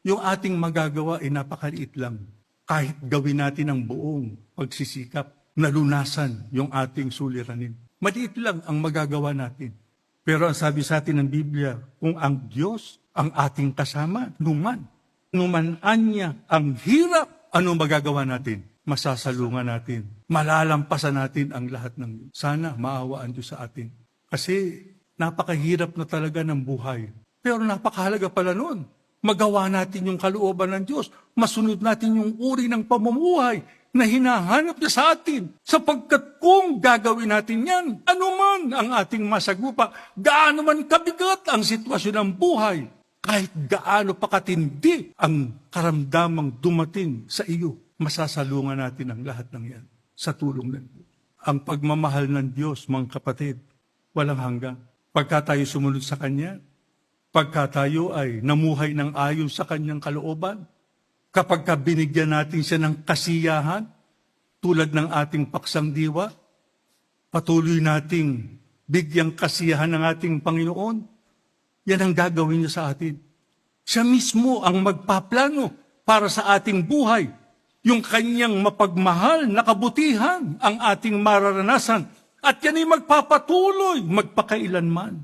yung ating magagawa ay napakaliit lang. Kahit gawin natin ang buong pagsisikap, nalunasan yung ating suliranin. Maliit lang ang magagawa natin. Pero ang sabi sa atin ng Biblia, kung ang Diyos ang ating kasama, numanaan niya ang hirap, ano magagawa natin? Masasalungan natin. Malalampasan natin ang lahat ng sana maawaan Diyos sa atin. Kasi napakahirap na talaga ng buhay. Pero napakahalaga pala nun. Magawa natin yung kalooban ng Diyos. Masunod natin yung uri ng pamumuhay na hinahanap niya sa atin. Sapagkat kung gagawin natin yan, anuman ang ating masagupa, gaano man kabigat ang sitwasyon ng buhay, kahit gaano pa katindi ang karamdamang dumating sa iyo, masasalungan natin ang lahat ng yan sa tulong ng Diyos. Ang pagmamahal ng Diyos, mga kapatid, walang hanggan. Pagka tayo sumunod sa Kanya, pagka tayo ay namuhay ng ayon sa Kanyang kalooban, kapag binigyan natin siya ng kasiyahan, tulad ng ating paksang diwa, patuloy nating bigyang kasiyahan ng ating Panginoon, yan ang gagawin niya sa atin. Siya mismo ang magpaplano para sa ating buhay. Yung Kanyang mapagmahal na kabutihan ang ating mararanasan. At yan ay magpapatuloy magpakailanman.